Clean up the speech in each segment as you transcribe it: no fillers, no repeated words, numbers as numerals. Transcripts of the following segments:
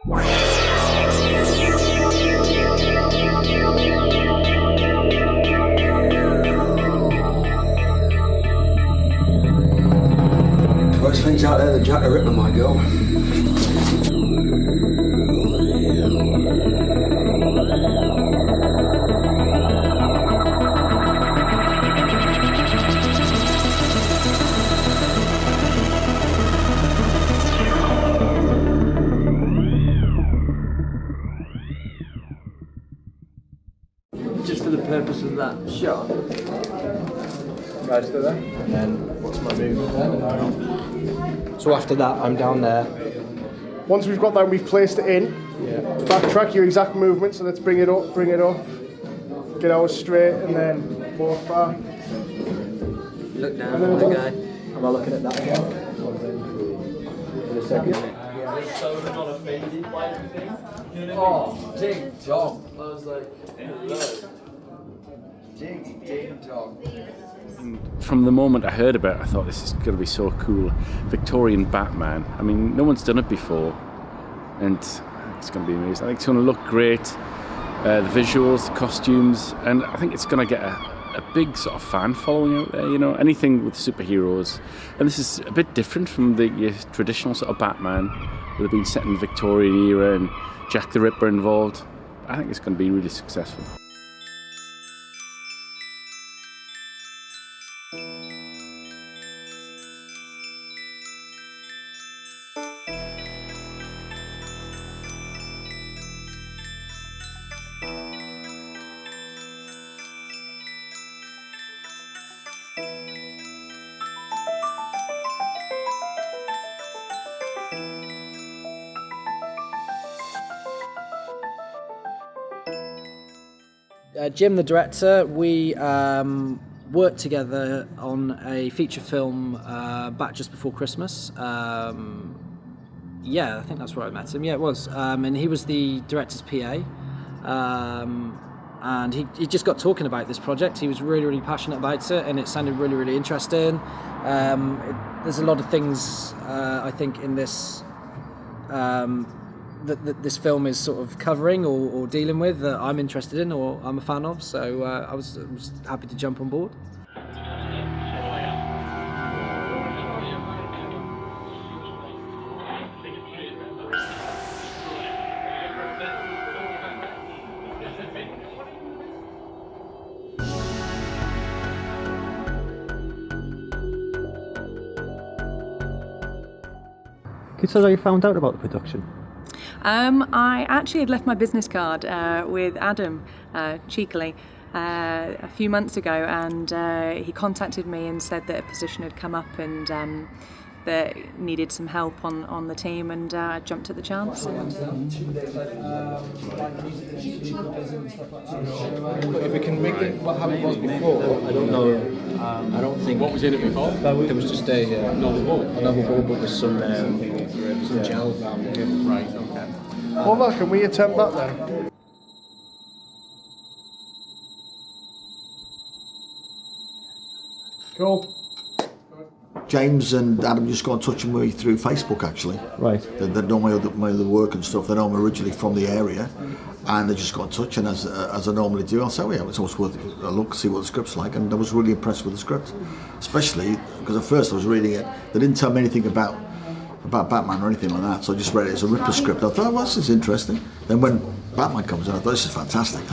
Worst things out there that Jack the Ripper might go. Just for the purpose of that shot. Right, still there? And then what's my movement then? So after that, I'm down there. Once we've got that, we've placed it in. Yeah. Backtrack your exact movement, so let's bring it up, get ours straight, and then walk back. Look down at the guy. Am I looking at that again? In a second. Oh, dig dog. I was like, hello. Dig dog. From the moment I heard about it, I thought this is going to be so cool. Victorian Batman. I mean, no one's done it before, and it's going to be amazing. I think it's going to look great. The visuals, the costumes, and I think it's going to get a big sort of fan following out there. You know, anything with superheroes, and this is a bit different from the traditional sort of Batman. They've been set in the Victorian era and Jack the Ripper involved. I think it's going to be really successful. Jim, the director, we worked together on a feature film back just before Christmas. Yeah, I think that's where I met him. Yeah, it was. And he was the director's PA. And he just got talking about this project. He was really, really passionate about it, and it sounded really, really interesting. There's a lot of things, I think, in this that this film is sort of covering or dealing with that I'm interested in or I'm a fan of, so I was happy to jump on board. Can you tell us how you found out about the production? I actually had left my business card with Adam, cheekily, a few months ago, and he contacted me and said that a position had come up and that needed some help on the team, and I jumped at the chance. If we can make it how it was before, I don't know. I don't think. What was in it before? There was just a normal ball, but with some gel around it. Right. Okay. Over, can we attempt that then? Cool. James and Adam just got in touch with me through Facebook, actually. Right. They know my other work and stuff. They know I'm originally from the area, and they just got in touch. And as I normally do, I'll say, well, yeah, it's always worth a look, see what the script's like. And I was really impressed with the script, especially because at first I was reading it. They didn't tell me anything about Batman or anything like that, so I just read it as a Ripper script. I thought, well, this is interesting. Then when Batman comes in, I thought, this is fantastic.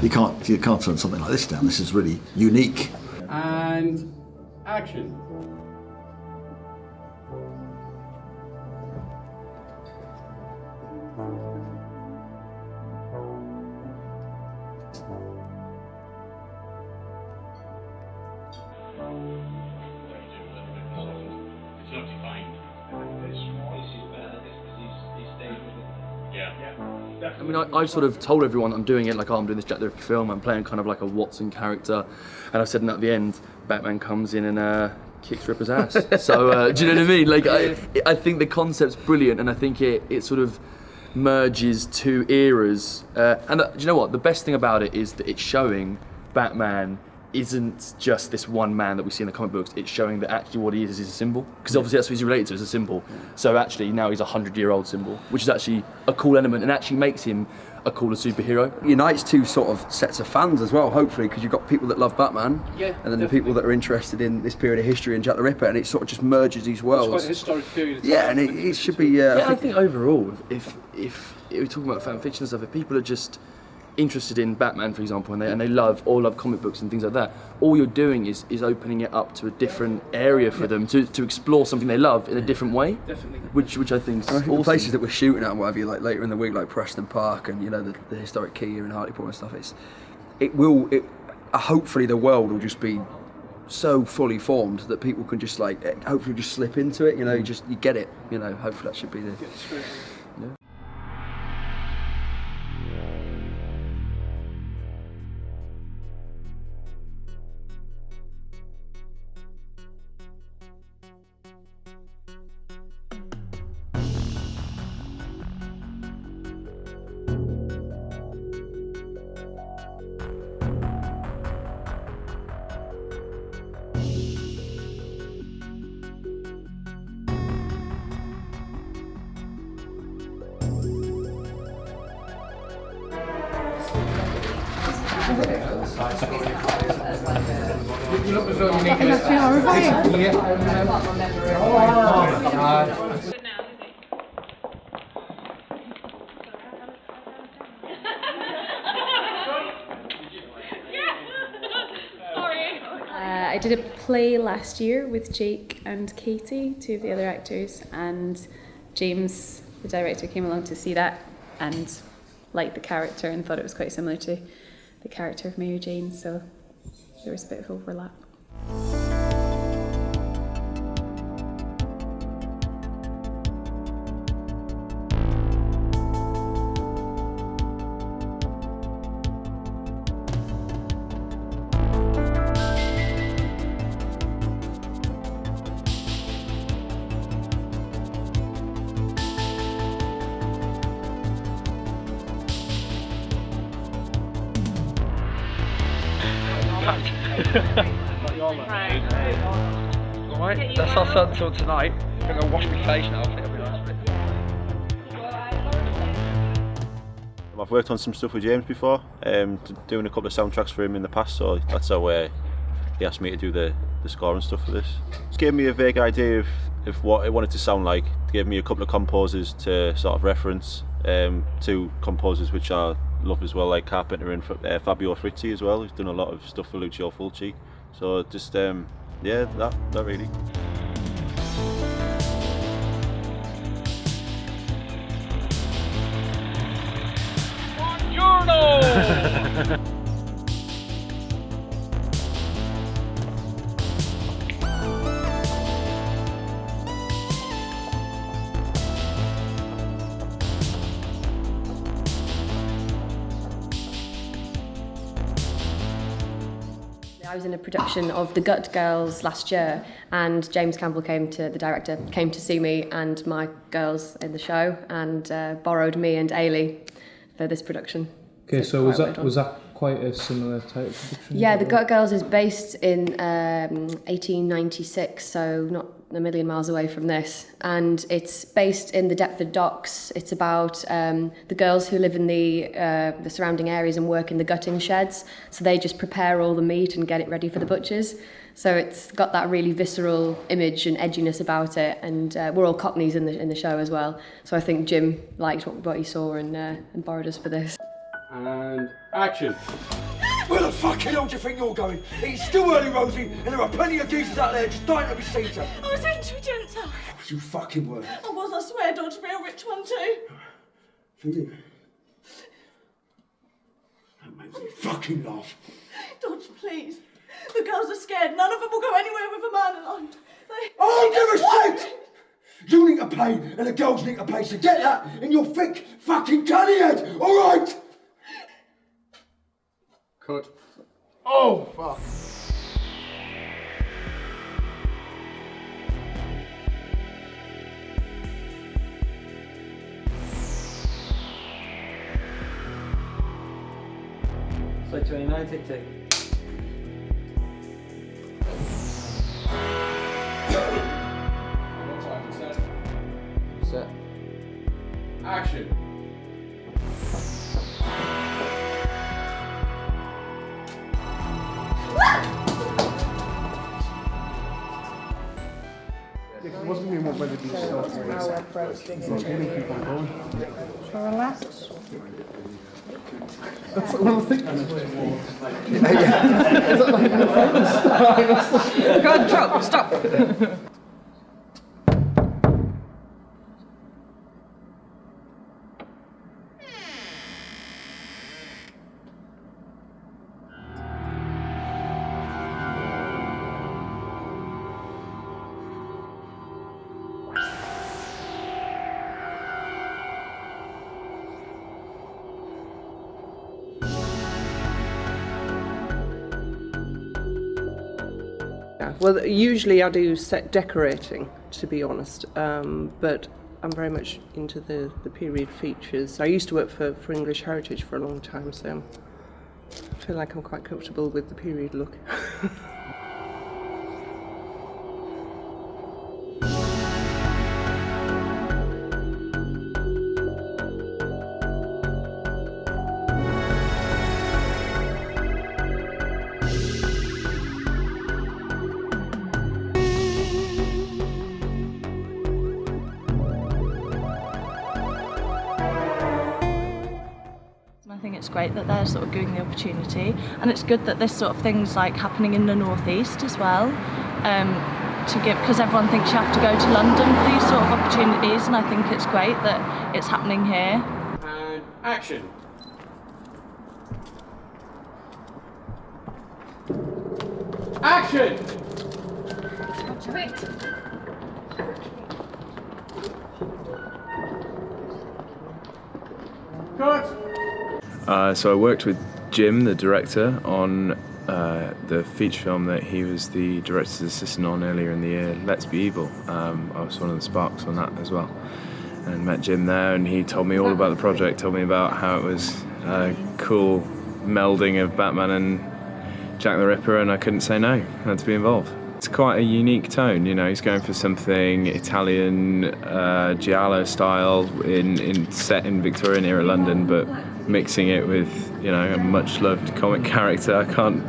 You can't turn something like this down. This is really unique. And action. I mean, I've sort of told everyone I'm doing it, like, oh, I'm doing this Jack the Ripper film, I'm playing kind of like a Watson character, and I've said, and at the end, Batman comes in and kicks Ripper's ass. So, do you know what I mean? Like, I think the concept's brilliant, and I think it sort of merges two eras. And do you know what? The best thing about it is that it's showing Batman isn't just this one man that we see in the comic books. It's showing that actually what he is a symbol, because obviously that's what he's related to, is a symbol. So actually now he's a 100-year-old symbol, which is actually a cool element and actually makes him a cooler superhero. Unites two sort of sets of fans as well, hopefully, because you've got people that love Batman, and then the people that are interested in this period of history and Jack the Ripper, and it sort of just merges these worlds. It's quite a historic period of time. Yeah, and it should be. Yeah, I think overall, if we're talking about fan fiction and stuff, if people are just interested in Batman, for example, and they love comic books and things like that, all you're doing is opening it up to a different area for them to explore something they love in a different way. Definitely. Which I think is awesome. The places that we're shooting at and whatever, like later in the week, like Preston Park and the historic Key here in Hartlepool and stuff. Hopefully the world will just be so fully formed that people can just hopefully just slip into it. You get it. Hopefully that should be the. I did a play last year with Jake and Katie, two of the other actors, and James, the director, came along to see that and liked the character and thought it was quite similar to the character of Mary Jane, so there was a bit of overlap. Alright, that's our sun till tonight. I'm gonna go wash my face now. I think I'll be nice with it. I've worked on some stuff with James before, doing a couple of soundtracks for him in the past, so that's how he asked me to do the score and stuff for this. Just gave me a vague idea of what it wanted to sound like. Gave me a couple of composers to sort of reference, two composers which I love as well, like Carpenter and Fabio Frizzi as well, who's done a lot of stuff for Lucio Fulci. So just, yeah, that really. Buongiorno! I was in a production of The Gut Girls last year, and James Campbell the director, came to see me and my girls in the show, and borrowed me and Ailey for this production. Okay, so was that quite a similar type of production? Yeah, The Gut Girls is based in 1896, so not a million miles away from this, and it's based in the Deptford Docks. It's about the girls who live in the surrounding areas and work in the gutting sheds, so they just prepare all the meat and get it ready for the butchers. So it's got that really visceral image and edginess about it, and we're all Cockneys in the show as well. So I think Jim liked what he saw and borrowed us for this. And action. Where the fucking hell do you think you're going? It's still early, Rosie, and there are plenty of geezers out there just dying to be seen to. I was intelligent. You fucking were. I was, I swear, Dodge, be a rich one too. Phoebe. That made me fucking laugh. Dodge, please. The girls are scared. None of them will go anywhere with a man alive. I don't give a shit! You need to pay, and the girls need to pay, so get that in your thick fucking cunny head, alright? Cut. Oh, fuck. So 29, tick tick. Set. Action. It wasn't me what whether to start Now we're approaching It's getting people going. So relax. That's what I'm thinking. Go on, stop. Well, usually I do set decorating, to be honest, but I'm very much into the period features. I used to work for English Heritage for a long time, so I feel like I'm quite comfortable with the period look. I think it's great that they're sort of giving the opportunity, and it's good that this sort of thing's like happening in the northeast as well, to give, because everyone thinks you have to go to London for these sort of opportunities, and I think it's great that it's happening here. And action. Action. Cut. So I worked with Jim, the director, on the feature film that he was the director's assistant on earlier in the year, Let's Be Evil. I was one of the sparks on that as well. And met Jim there, and he told me all about the project, told me about how it was a cool melding of Batman and Jack the Ripper, and I couldn't say no. I had to be involved. It's quite a unique tone, you know, he's going for something Italian, giallo style, set in Victorian era London, but mixing it with, you know, a much loved comic character. I can't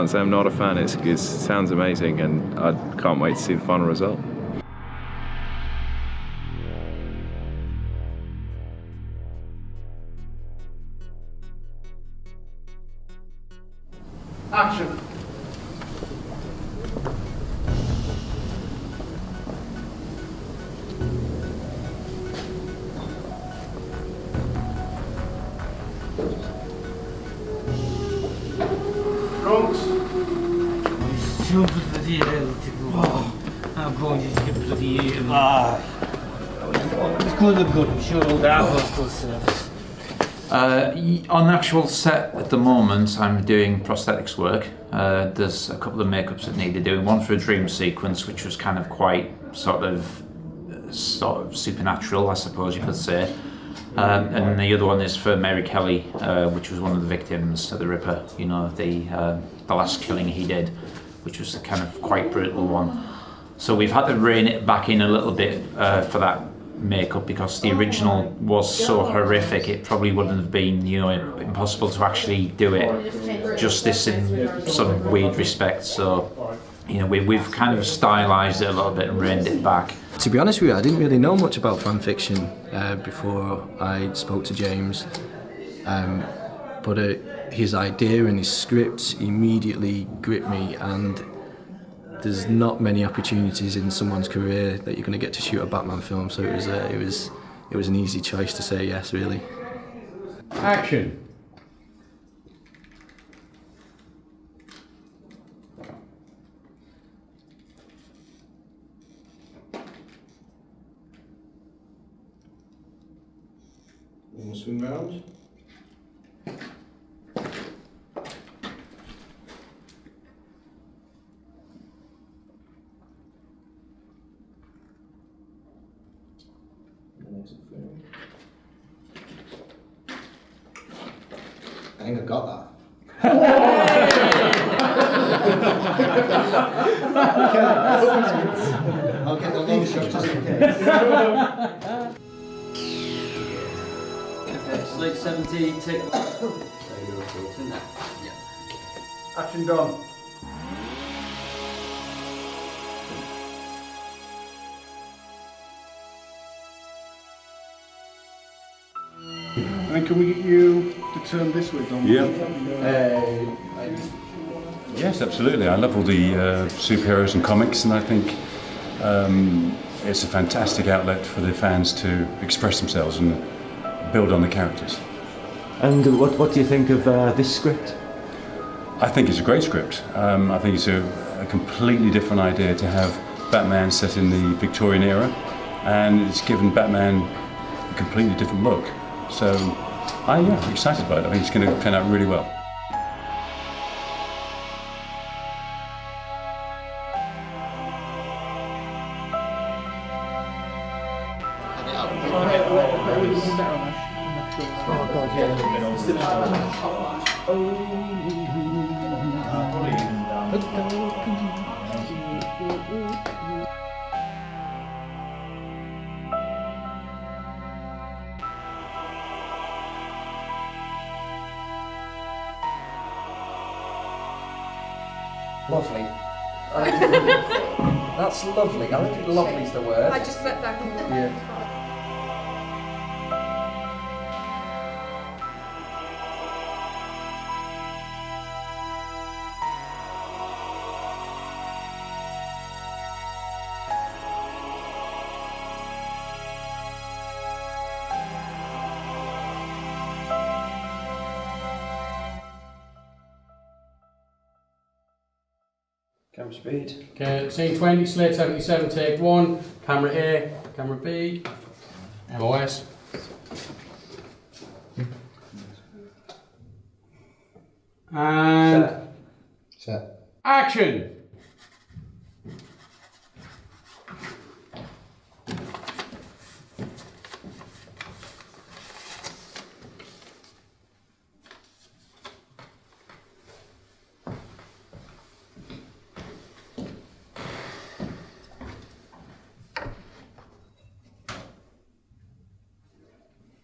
say I'm not a fan. It sounds amazing, and I can't wait to see the final result. Action. On the actual set at the moment, I'm doing prosthetics work. There's a couple of makeups that need doing. One for a dream sequence, which was kind of quite sort of supernatural, I suppose you could say. And the other one is for Mary Kelly, which was one of the victims of the Ripper. You know, the last killing he did, which was a kind of quite brutal one. So we've had to rein it back in a little bit for that makeup, because the original was so horrific. It probably wouldn't have been, you know, impossible to actually do it justice in some weird respect. So, you know, we've kind of stylized it a little bit and reined it back. To be honest with you, I didn't really know much about fan fiction before I spoke to James, but his idea and his script immediately gripped me, and there's not many opportunities in someone's career that you're going to get to shoot a Batman film, so it was an easy choice to say yes, really. Action. Swing round. I think I got that. I'll get the long shot just in case. Slate 17, take. Action done. And can we get you to turn this way, Dom? Yeah. Yes, absolutely. I love all the superheroes and comics, and I think it's a fantastic outlet for the fans to express themselves and build on the characters. And what do you think of this script? I think it's a great script. I think it's a completely different idea to have Batman set in the Victorian era, and it's given Batman a completely different look. So I'm excited about it. I think it's going to turn out really well. Lovely. That's lovely. I don't think lovely's the word. I just stepped back. Yeah. Camera speed. Okay, scene 20, slate 77, take 1, camera A, camera B, MOS. And Set. Action!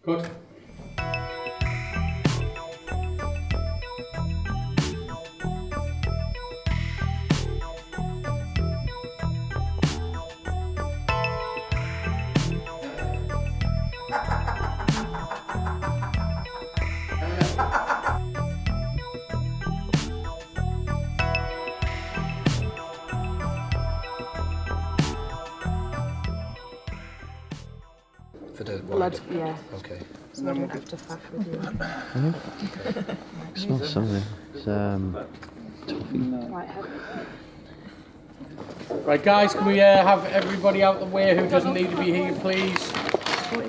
Good. For the Blood, yeah. Okay. So then we'll have to faff with you. Smells something. It's toffee. Right, Right, guys, can we have everybody out the way who doesn't need to be here, please? Oh,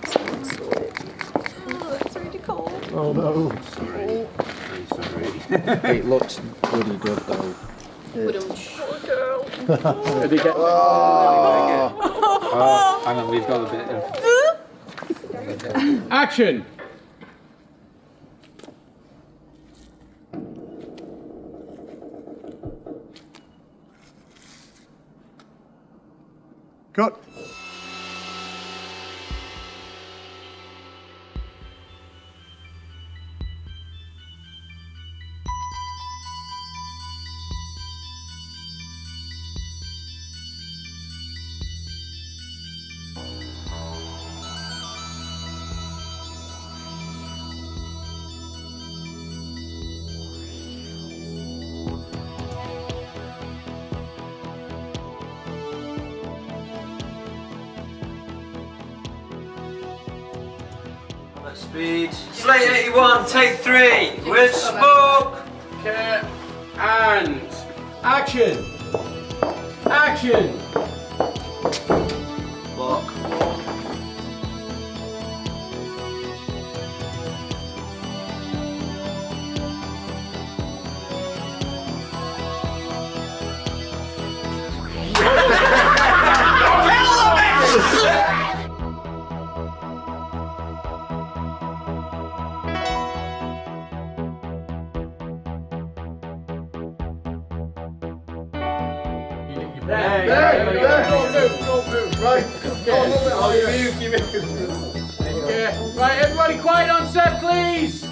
that's really cold. Oh no. Sorry. It looks bloody good though. Poor girl. Did he get Oh, hang on, we've got a bit of... Action! Cut. Speed. Slate 81, take 3, with smoke! Okay, and action! Action! Block. Don't move. Right. Okay. Right, everybody quiet on set, please.